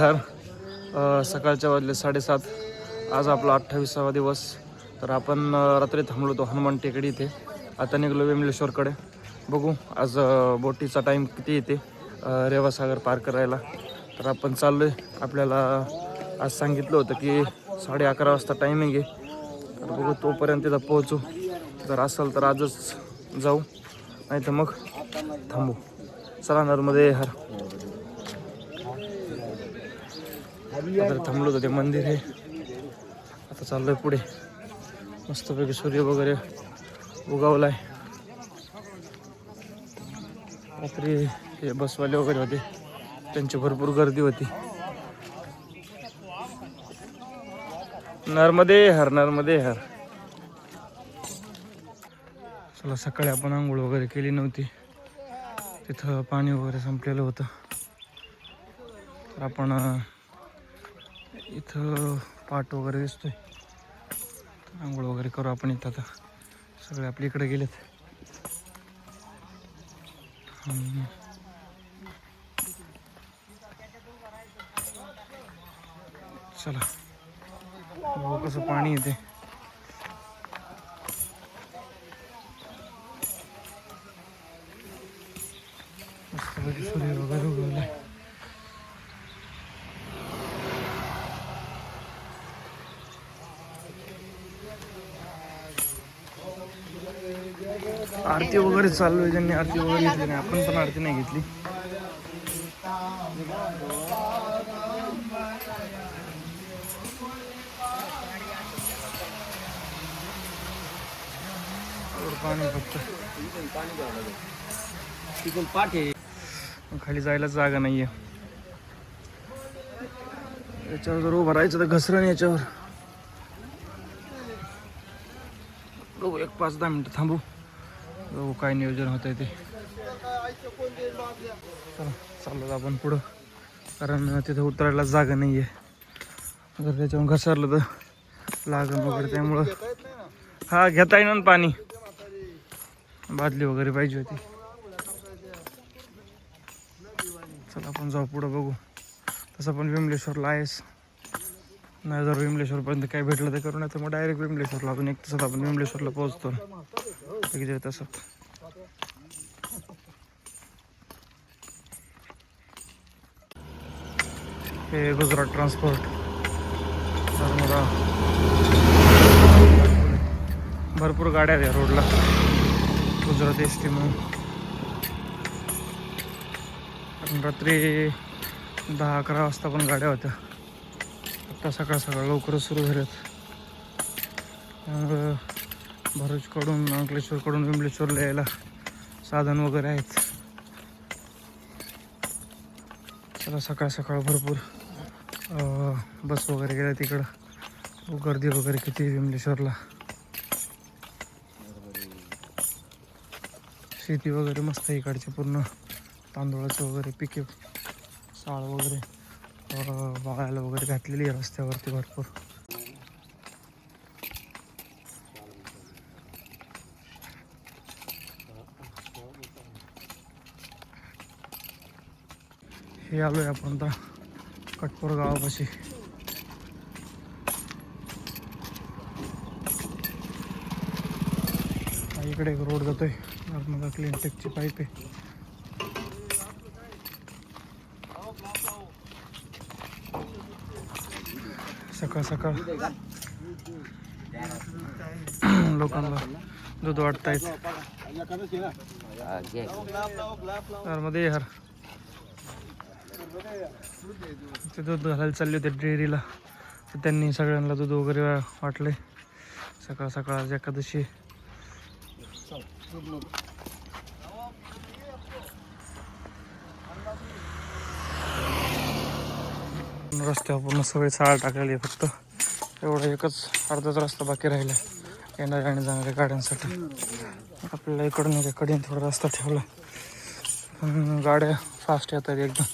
हर सकाळच्या वाजले 7:30. आज आपला 28वा दिवस. तर आपण रात्री थांबलो होतो हनुमान टेकडी इथे. आता निघलो विमलेश्वरकडे. बघू आज बोटीचा टाईम किती येते रेवासागर पार करायला. तर आपण चाललो आहे. आपल्याला आज सांगितलं होतं की 11:30 वाजता टायमिंग आहे. तर बघू तोपर्यंत तिथं पोहोचू. जर असेल तर आजच जाऊ, नाही तर मग थांबू. चला नर्मदे हर. आता थांबलो होतं ते मंदिर आहे. आता चाललोय पुढे. मस्तपैकी सूर्य वगैरे उगवलाय. रात्री हे बसवाले वगैरे होते, त्यांची भरपूर गर्दी होती. नर्मदे हर नर्मदे हर. चला सकाळी आपण आंघोळ वगैरे केली नव्हती. तिथं पाणी वगैरे संपलेलं होतं. तर आपण इथं पाट वगैरे दिसतोय. आंघोळ वगैरे करू आपण इथं. आता सगळे आपल्या इकडे गेलेत. चला बघू कसं पाणी येते. मस्तपैकी सूर्य वगैरे उगवलाय. आरती वगैरे चालू आहे. ज्यांनी आरती वगैरे घेतली नाही, आपण पण आरती नाही घेतली. पाणी फक्त खाली जायला जागा नाहीये. याच्यावर जर उभं राहायचं तर घसरण याच्यावर. बघू 5-10 मिनिटं थांबू. बघू काय नियोजन होत आहे ते. चला चाललो आपण पुढं, कारण तिथं उतरायला जागा नाही आहे. जर त्याच्यावर घसरलं तर लागण वगैरे, त्यामुळं हा घेता येईन ना पाणी. बादली वगैरे पाहिजे होती. चला आपण जाऊ पुढं. बघू तसं पण विमलेश्वरला आहेस. नाही जर विमलेश्वरपर्यंत काय भेटलं तर करू, नाही तर मग डायरेक्ट विमलेश्वरला अजून 1 तासात आपण विमलेश्वरला पोहोचतो. एक तासात. हे गुजरात ट्रान्सपोर्ट. नर्मदा. भरपूर गाड्या आहेत या रोडला. गुजरात एस टी म्हणून. कारण रात्री 10-11 वाजता पण गाड्या होत्या. आता सकाळ सकाळ लवकरच सुरू झाल्यात. त्यामुळं भरूचकडून अंकलेश्वरकडून विमलेश्वरला यायला साधन वगैरे आहेत. चला सकाळ सकाळ भरपूर बस वगैरे गेल्या तिकडं. गर्दी वगैरे किती विमलेश्वरला. शेती वगैरे मस्त आहे इकडची. पूर्ण तांदूळाचं वगैरे पिके, साळ वगैरे बघायला वगैरे घातलेली आहे रस्त्यावरती भरपूर. हे आलोय आपण आता कटपूर गावापाशी. इकडे एक रोड जातोय. नर्मदा क्लीनटेकची पाईप आहे. सकाळ सकाळ लोकांना दूध वाटतायत. नर्मदे हर. ते दूध घालायला चालले होते डेअरीला, तर त्यांनी सगळ्यांना दूध वगैरे वाटले. सकाळ सकाळ आज एकादशी. रस्त्यावर पूर्ण सगळे चाळ टाकलेली आहे. फक्त एवढा एकच अर्धाच रस्ता बाकी राहिला येणाऱ्या आणि जाणाऱ्या गाड्यांसाठी. आपल्याला इकडून इकडे थोडा रस्ता ठेवला, पण गाड्या फास्ट येतात एकदम.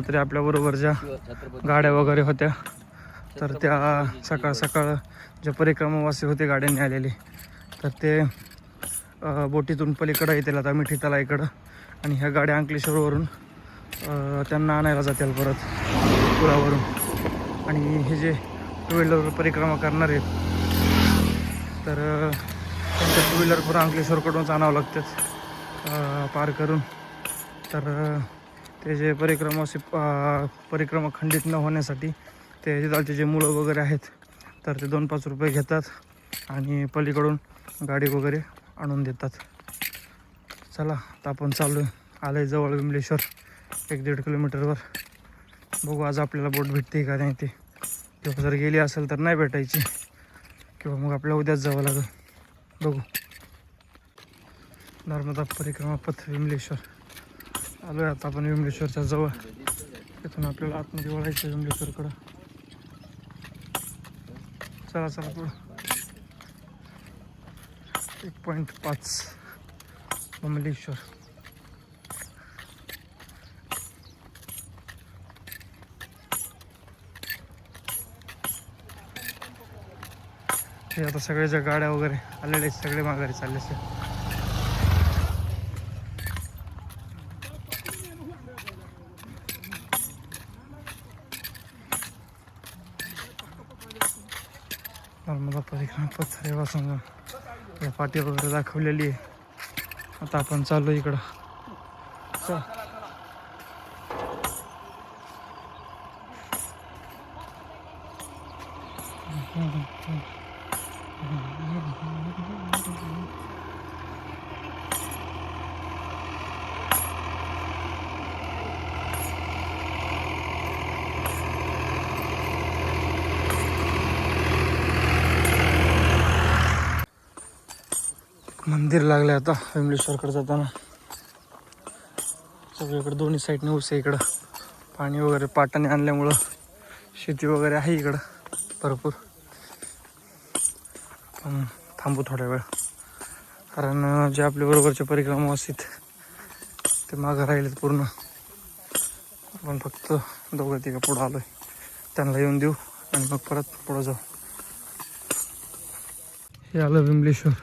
रात्री आपल्याबरोबर ज्या गाड्या वगैरे होत्या तर त्या सकाळ सकाळ जे परिक्रमावासी होते गाड्यांनी आलेले तर ते बोटीतून पलीकडं येतील आता मिठी तलाईकडं आणि ह्या गाड्या अंकलेश्वरवरून त्यांना आणायला जातील परत पुलावरून. आणि हे जे टू व्हीलर परिक्रमा करणार आहेत तर त्यांच्या टू व्हीलर पुरा अंकलेश्वरकडूनच आणावं लागतात पार करून. तर ते जे परिक्रमा खंडित न होण्यासाठी ते तिथालचे जे मुलं वगैरे आहेत तर ते 2-5 रुपये घेतात आणि पलीकडून गाडी वगैरे आणून देतात. चला आता आपण चालू आलं जवळ विमलेश्वर 1-1.5 किलोमीटरवर. बघू आज आपल्याला बोट भेटते का नाही ते, किंवा जर गेली असेल तर नाही भेटायची किंवा मग आपल्याला उद्याच जावं लागेल. बघू. नर्मदा परिक्रमा पथ विमलेश्वर आलो आहे आता आपण विमलेश्वरच्या जवळ. तिथून आपल्याला आतमध्ये वळायचं विमलेश्वरकडं. चला चला पुढं. 1.5 विमलेश्वर. हे आता सगळे ज्या गाड्या वगैरे आलेले आहेत सगळे माघारी चालले असेल. नर्मदा परिक्रमा पथ रेवा संगम या पाटी वगैरे दाखवलेली आहे. आता आपण चालू इकडं. मंदिर लागले आता विमलेश्वरकडे जाताना. सगळीकडे दोन्ही साईडने ऊस आहे. इकडं पाणी वगैरे पाटाने आणल्यामुळं शेती वगैरे आहे इकडं भरपूर. पण थांबू थोड्या वेळ कारण जे आपल्या बरोबरचे परिक्रमावासीत ते मागं राहिलेत पूर्ण. आपण फक्त 2-3 पुढं आलोय. त्यांना येऊन देऊ आणि मग परत पुढं जाऊ. हे आलं विमलेश्वर.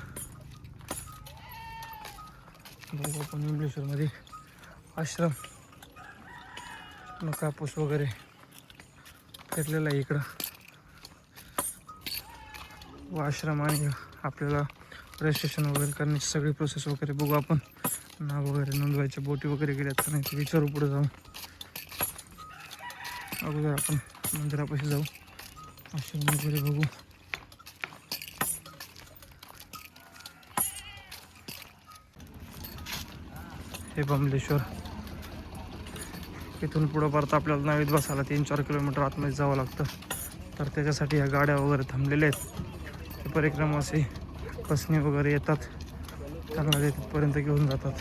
बघू आपण विमलेश्वरमध्ये आश्रम कापूस वगैरे फिरलेला आहे इकडं. व आश्रम आणि आपल्याला रजिस्ट्रेशन वगैरे करण्याची सगळी प्रोसेस वगैरे बघू आपण. नाव वगैरे नोंदवायचे बोटी वगैरे गेल्यात का नाही ते विचारू पुढे जाऊ. अगोदर आपण मंदिरापाशी जाऊ आश्रम वगैरे बघू. हे विमलेश्वर. इथून पुढं परत आपल्याला नावीत बसायला 3-4 किलोमीटर आतमध्ये जावं लागतं. तर त्याच्यासाठी ह्या गाड्या वगैरे थांबलेल्या आहेत. ते परिक्रमावासी बसने वगैरे येतात त्यांना तिथपर्यंत घेऊन जातात.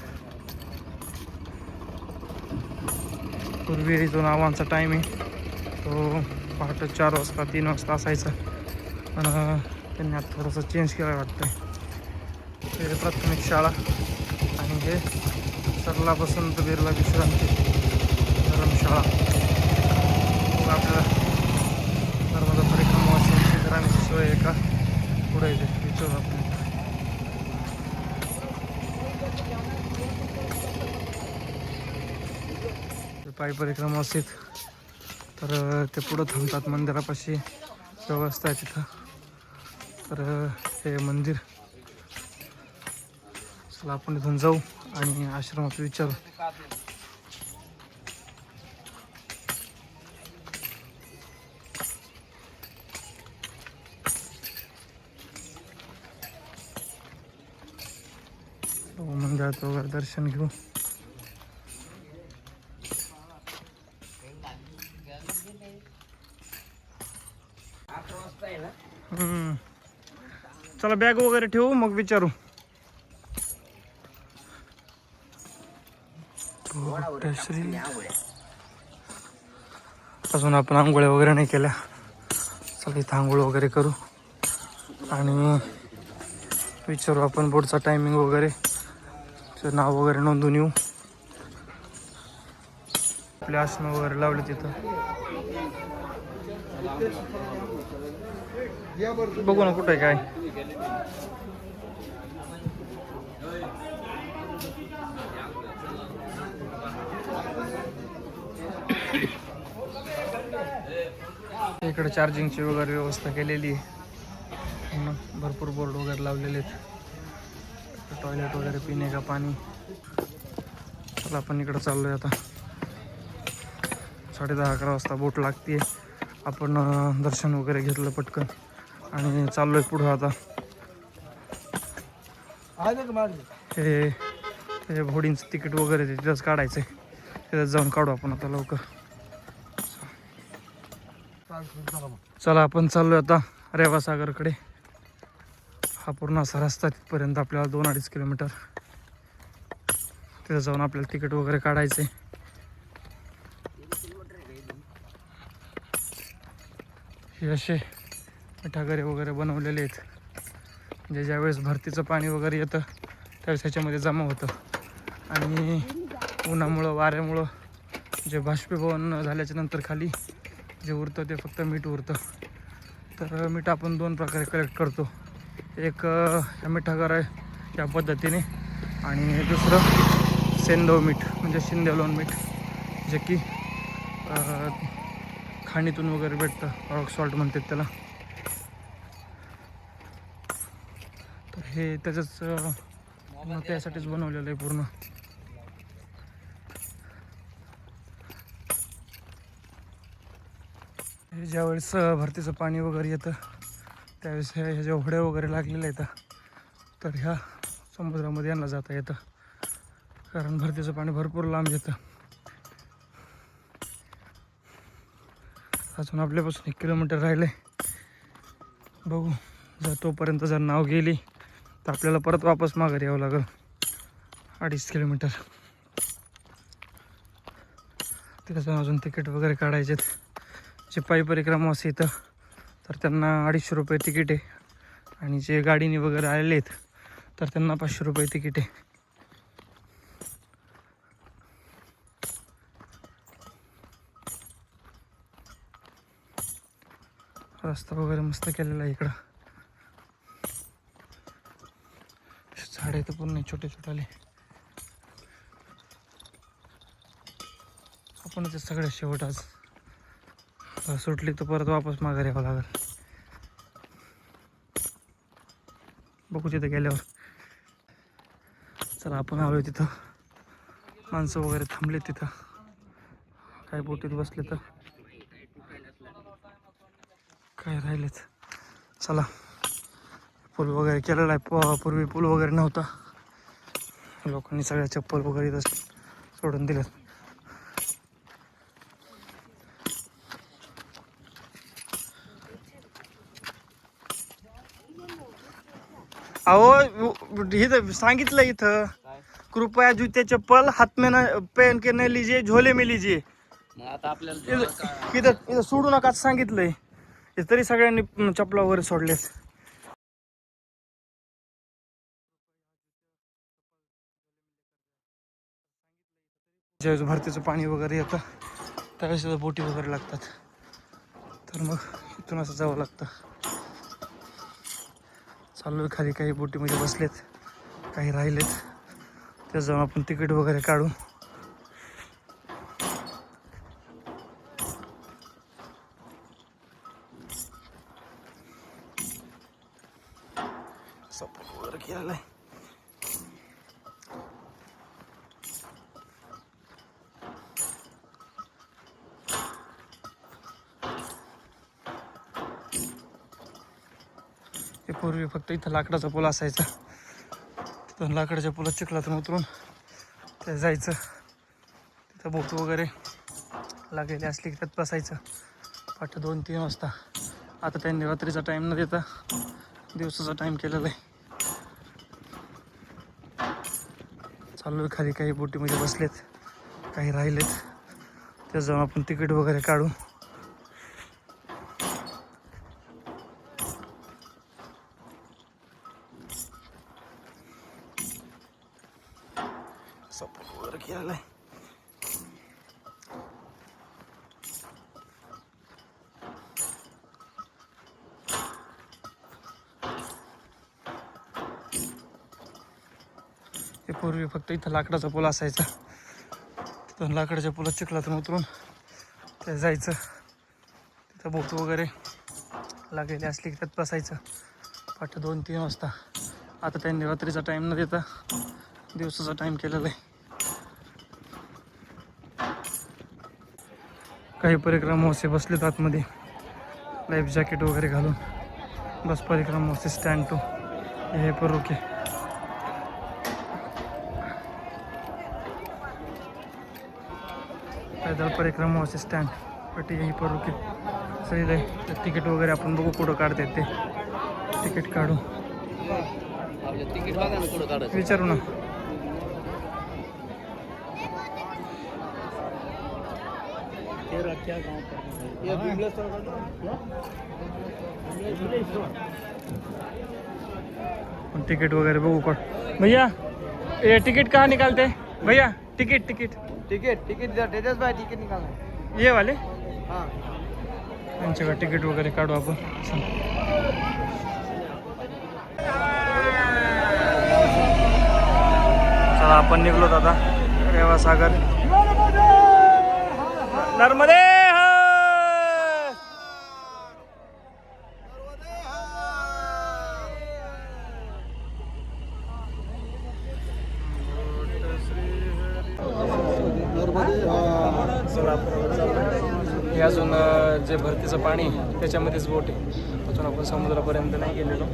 पूर्वी जो नावांचा टाईम आहे तो पहाटे 4 वाजता 3 वाजता असायचा. पण त्यांनी आता थोडंसं चेंज केलं वाटतं. हे प्राथमिक शाळा आणि हे सरला बसंत बिर्ला विश्रांती धर्मशाळा. आपल्याला नर्मदा परिक्रमावासी राहण्याची सोय आहे का पुढे येते विचारू आपण. पायी परिक्रमावासीत तर ते पुढं थांबतात मंदिरापाशी व्यवस्था आहे तिथं. तर हे मंदिर. चला आपण इथून जाऊ आणि आश्रमात विचारू. मंदिरात वगैरे दर्शन घेऊ. चला बॅग वगैरे ठेवू मग विचारू. अजून आपण आंघोळ्या वगैरे नाही केल्या. चला इथं आंघोळ वगैरे करू आणि विचारू आपण बोटचा टायमिंग वगैरे नाव वगैरे नोंदवून येऊ. आपले आसनं वगैरे लावले तिथं. बघू ना कुठं आहे काय. इकडे चार्जिंगची वगैरे व्यवस्था केलेली आहे. भरपूर बोर्ड वगैरे लावलेले आहेत. टॉयलेट वगैरे पिणे का पाणी. चला आपण इकडं चाललोय आता. 10:30-11 वाजता बोट लागते. आपण दर्शन वगैरे घेतलं पटकन आणि चाललोय पुढं आता. हे होडींचं तिकीट वगैरे तिथंच काढायचं आहे. तिथंच जाऊन काढू आपण आता लवकर. चला आपण चाललोय आता रेवासागरकडे. हा पूर्ण असा रस्ता तिथपर्यंत आपल्याला 2-2.5 किलोमीटर. तिथं जाऊन आपल्याला तिकीट वगैरे काढायचं आहे. हे असे मिठागरे वगैरे बनवलेले आहेत. म्हणजे ज्यावेळेस भरतीचं पाणी वगैरे येतं त्यावेळेस ह्याच्यामध्ये जमा होतं आणि उन्हामुळं वाऱ्यामुळं जे बाष्पीभवन झाल्याच्या नंतर खाली जे उरतं ते फक्त मीठ उरतं. तर मीठ आपण 2 प्रकारे कलेक्ट करतो. एक ह्या मिठागर या पद्धतीने आणि दुसरं सेंदव मीठ म्हणजे शिंदेलोन मीठ, जे की खाणीतून वगैरे भेटतं. रॉक सॉल्ट म्हणतात त्याला. तर हे त्याचंच त्यासाठीच बनवलेलं आहे पूर्ण. हे ज्यावेळेस भरतीचं पाणी वगैरे येतं त्यावेळेस ह्या ज्या होड्या वगैरे लागलेल्या आहेत तर ह्या समुद्रामध्ये यांना जाता येतं. कारण भरतीचं पाणी भरपूर लांब येतं. अजून आपल्यापासून 1 किलोमीटर राहिले. बघू जर तोपर्यंत जर नाव गेली तर आपल्याला परत वापस माघारी यावं लागेल. 2.5 किलोमीटर. तिथं अजून तिकीट वगैरे काढायचे. जे पायी परिक्रमा असे येतं तर त्यांना 250 रुपये तिकीट आहे आणि जे गाडीने वगैरे आलेले आहेत तर त्यांना 500 रुपये तिकीट आहे. रस्ता वगैरे मस्त केलेला आहे इकडं. झाडे तर पूर्ण छोटे छोटे आले. आपण ते सगळ्या शेवट आज सुटली तर परत वापस माघारी यावं लागेल. बघू तिथं गेल्यावर. चला आपण आलोय तिथं. माणसं वगैरे थांबले तिथं. काय बोटीत बसले तर काय राहिलेत. चला पूल वगैरे केलेला आहे. पूर्वी पूल वगैरे नव्हता. लोकांनी सगळ्या चप्पल वगैरे इथं सोडून दिल्यात. अहो इथं सांगितलं इथं कृपया जूते चप्पल हात में पहन के न लीजिए, झोले में लीजिए. आता आपल्याला इथं इथं सोडू नका असं सांगितलंय. तरी सगळ्यांनी चपला वगैरे सोडलेत. ज्यावेळेस भरतीचं पाणी वगैरे येतं त्यावेळेस बोटी वगैरे लागतात. तर मग इथून असं जावं लागतं. चालू खाली. काही बोटीमध्ये बसलेत, काही राहिलेत. त्या जाऊन आपण तिकीट वगैरे काढू. सपोर्ट वगैरे केलेला आहे. हे पूर्वी फक्त इथं लाकडाचा पूल असायचा. तिथून लाकडाच्या पुलात चिखलातून उतरून ते जायचं. तिथं बोट वगैरे लागलेली असली की त्यात बसायचं. पाठ 2-3 वाजता. आता त्यांनी रात्रीचा टाईम न देता दिवसाचा टाईम केलेला आहे. चालू आहे खाली. काही बोटीमध्ये बसलेत, काही राहिलेत. त्या जाऊन आपण तिकीट वगैरे काढू. सपोर्ट वगैरे केलेला आहे. पूर्वी फक्त इथं लाकडाचा पूल असायचा, तिथून लाकडाच्या पुलात चिखलातून उतरून ते जायचं. तिथं बोट वगैरे लागलेली असली की त्यात बसायचं पाठ 2-3 वाजता. आता त्यांनी रात्रीचा टाईम न देता दिवसाचा टाईम केलेला आहे. काही परिक्रमावासी बसलेत आतमध्ये लाईफ जॅकेट वगैरे घालून. बस परिक्रमावासी स्टँड टू हे परुके. पैदल परिक्रमावासी स्टँड पटी ही परुके सगळे तिकीट वगैरे आपण बघू कुठं काढतात ते. तिकीट काढू, आपलं तिकीट बघा ना कुठं काढायचं. विचारू ना. टिकट वगैरह बघू कोण. भैया ये टिकट कहाँ निकालते भैया? टिकट टिकट टिकट इधर तेजस भाई टिकट निकालना है. ये वाले हाँ त्यांच्याकडे तिकीट वगैरे काढू आपण. चला आपण निघलो आता रेवासागर नर्मदे. हे अजून जे भरतीचं पाणी त्याच्यामध्येच बोट आहे, अजून आपण समुद्रापर्यंत नाही गेलेलो.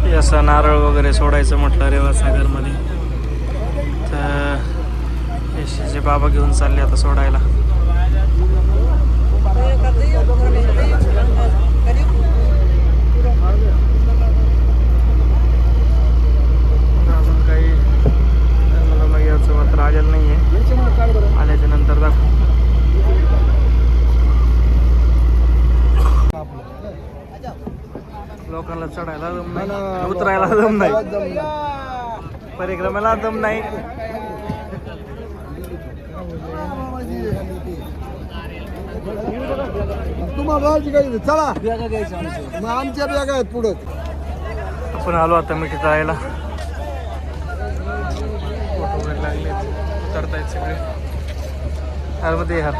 हे असं नारळ वगैरे सोडायचं म्हटलं रेवासागरमध्ये, तर हे जे बाबा घेऊन चालले आता सोडायला. अजून काही मला मग याचं मात्र आलेलं नाही आहे, आल्याच्या नंतर दाखवू. लोकांना चढायला दम नाही, उतरायला दम नाही, परिक्रमेला दम नाही. तुम्हाला चला बॅगा घ्यायच्या मग आमच्या बॅगा आहेत पुढं. आपण आलो आता मिठी जायला. फोटो वगैरे लागले, उतरतायत सगळे. नर्मदे हार.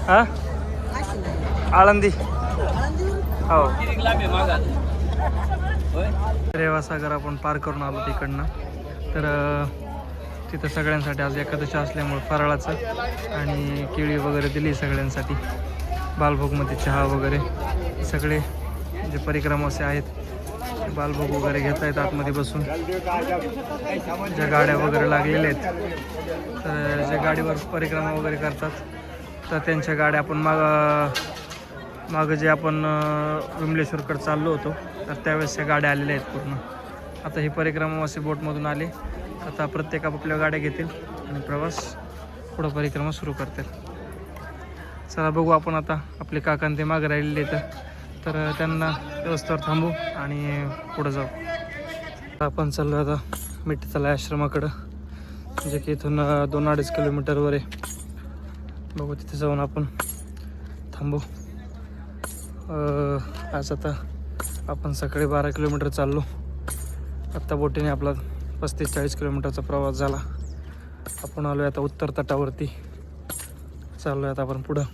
हा आळंदी. हो रेवासागर आपण पार करून आलो तिकडनं. तर तिथं सगळ्यांसाठी आज एकादशी असल्यामुळे फराळाचं आणि केळी वगैरे दिली सगळ्यांसाठी. बालभोगमध्ये चहा वगैरे सगळे जे परिक्रमावासी आहेत ते बालभोग वगैरे घेत आहेत आतमध्ये बसून. ज्या गाड्या वगैरे लागलेल्या आहेत, तर जे गाडीवर परिक्रमा वगैरे करतात तर त्यांच्या गाड्या आपण मागं जे आपण विमलेश्वरकडे चाललो होतो तर त्यावेळेस त्या गाड्या आलेल्या आहेत पूर्ण. आता ही परिक्रमावासी बोटमधून आले, आता प्रत्येक आपापल्या गाड्या घेतील आणि प्रवास पुढं परिक्रमा सुरू करतील. चला बघू आपण आता. आपले काकांते ते मागं राहिलेले आहेत, तर त्यांना व्यवस्थेवर थांबू आणि पुढं जाऊ. आपण चाललो आता मिठीतला आश्रमाकडं, जे की इथून 2-2.5 किलोमीटरवर आहे. बघू तिथे जाऊन आपण थांबू. आज आता आपण सकाळी 12 किलोमीटर चाललो. आत्ता बोटीने आपला 35-40 किलोमीटरचा प्रवास झाला. आपण आलो आहे आता उत्तर तटावरती, चाललो आहे आता आपण पुढं.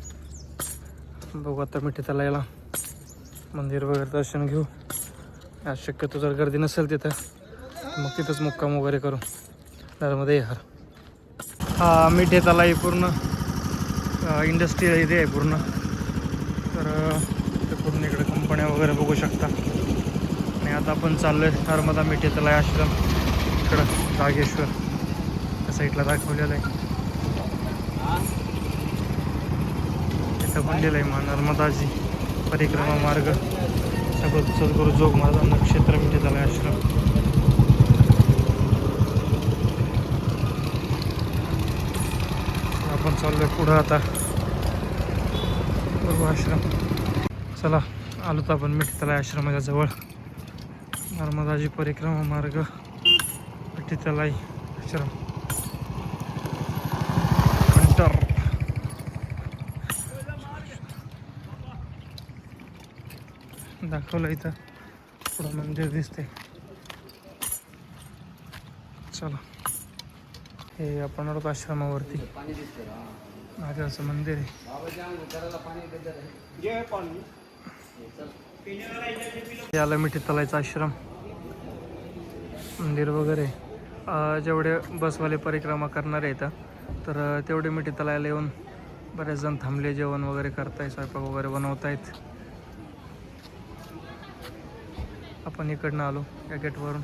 बघू आता मिठीतला याला मंदिर वगैरे दर्शन घेऊ. आज शक्यतो जर गर्दी नसेल तिथं मग तिथंच मुक्काम वगैरे करू. नर्मदे हार. हा मिठीतला ही पूर्ण इंडस्ट्री इथे आहे पूर्ण. तर पूर्ण इकडे कंपन्या वगैरे बघू शकता. आणि आता आपण चाललो आहे नर्मदा मिठीतला आश्रम इकडं जागेश्वर त्या साईडला दाखवलेलं आहे. इथं बनलेलं आहे मा नर्मदाजी परिक्रमा मार्ग. सद्गुरू जोग महाराजांना क्षेत्र मिठीतला आश्रम. आपण चाललो आहे पुढं आता बघू आश्रम. चला आलो तर आपण मिठीतला आश्रमाच्या जवळ. नर्मदाजी परिक्रमा मार्ग मिठीतला आश्रम कंटर. दाखवलं इथं पुढं मंदिर दिसते. चला, हे आपण आलो आश्रमावरती. महादेवाचं मंदिर आहे. याला मिठी तलायचा आश्रम मंदिर वगैरे. जेवढे बसवाले परिक्रमा करणारे येतात तर तेवढे मिठी तलायला येऊन बरेच जण थांबले, जेवण वगैरे करतायत, स्वयंपाक वगैरे बनवतायत. आपण इकडनं आलो या गेटवरून.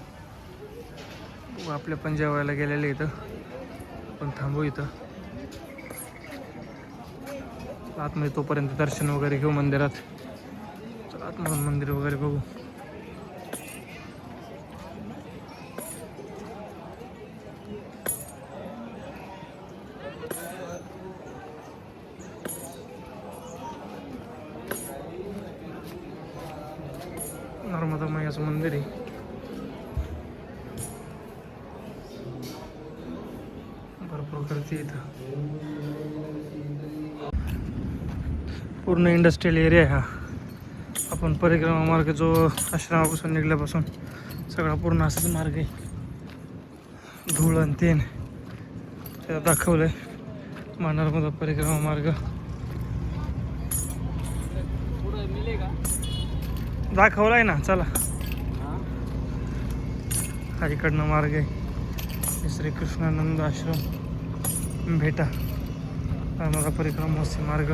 आपले पण जेवायला गेलेले इथं, आपण थांबू इथं आतमध्ये. तोपर्यंत दर्शन वगैरे घेऊ मंदिरात. चला आतमधून मंदिर वगैरे बघू. नर्मदा मैयाचं मंदिर आहे. भरपूर गर्दी इथं. पूर्ण इंडस्ट्रियल एरिया आहे हा. आपण परिक्रमा मार्ग जो आश्रमापासून निघल्यापासून सगळा पूर्ण असाच मार्ग आहे. धूळ आणि तेन त्याला दाखवलंय नर्मदा परिक्रमा मार्ग. दाखवलाय ना, चला. हा इकडनं मार्ग आहे. श्रीकृष्णानंद आश्रम भेटा नर्मदा परिक्रमा मार्ग.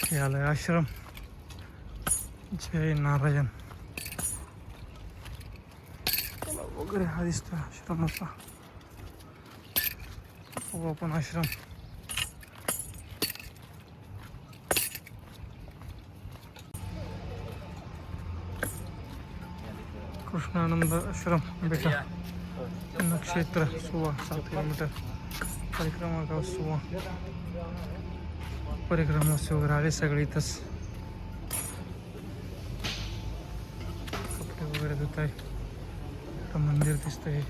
हे आलंय आश्रम. जय नारायण वगैरे हा दिसतो आश्रमाचा. हो आपण आश्रम. कृष्णानंद आश्रम बेटा. नक्षत्र सुवा 7 किलोमीटर. परिक्रमा गाव सुवा. परिक्रमा वगैरे आले सगळे इथंच. कपडे वगैरे धुत आहे. मंदिर दिसतंय.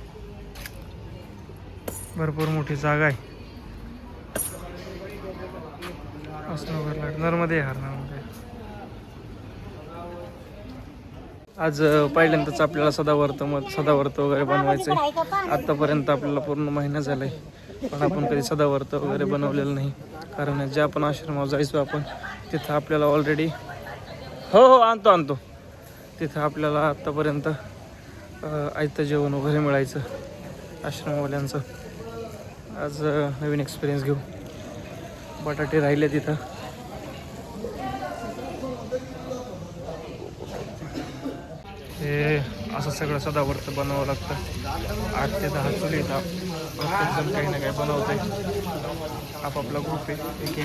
भरपूर मोठी जागा आहे. नर्मदे हार नर्मदे. आज पहिल्यांदाच आपल्याला सदावर्त वगैरे बनवायचं आहे. आत्तापर्यंत आपल्याला पूर्ण महिना झालाय पण आपण कधी सदावर्त वगैरे बनवलेलं नाही. कारण जे आपण आश्रमावर जायचो आपण तिथं आपल्याला ऑलरेडी हो आणतो तिथं आपल्याला आत्तापर्यंत आयतं जेवण वगैरे मिळायचं आश्रमवाल्यांचं. आज नवीन एक्सपिरियन्स घेऊ. बटाटे राहिले तिथं. हे असं सगळं सदावर्त बनवावं लागतं. 8 ते 10 चुली येतात. प्रत्येक जण काही ना काही बनवत आहे. आपापला ग्रुप आहे एक.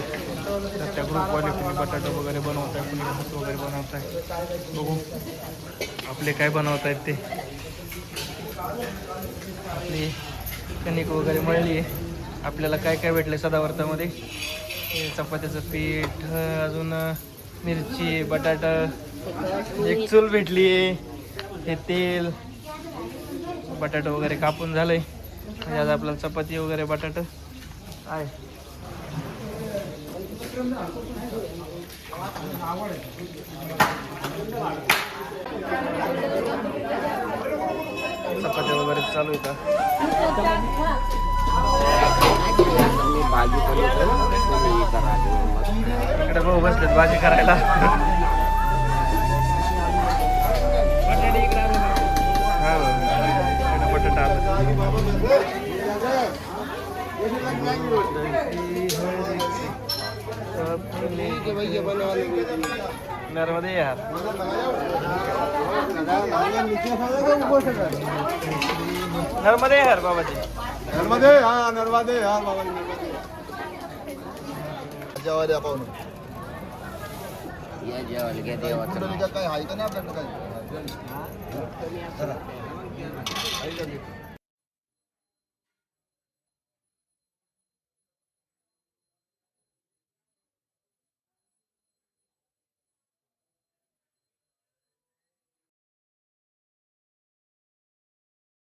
तर त्या ग्रुपवाले कुणी बटाटा वगैरे बनवत आहे, कुणी भात वगैरे बनवत आहे. बघू आपले काय बनवत आहेत ते. आपली कणिक वगैरे मळली आहे. आपल्याला काय काय भेटलं सदावर्तामध्ये. हे चपात्याचं पीठ, अजून मिरची, बटाटा, एक चूल भेटली आहे, हे तेल, बटाटा वगैरे कापून झालंय. म्हणजे आज आपल्याला चपाती वगैरे बटाटा आहे. चपात्या वगैरे चालू आहे का. इकडे भाऊ बसलेत भाजी करायला. बटाटा नर्मदे यार. नर्मदे यार बाबाजी. नर्मदे हा नर्मदे हा बाबाजी. जेवायला पाहून या जेवायला घ्या देवाचं. काय आहे का नाही आपल्याकडे काय.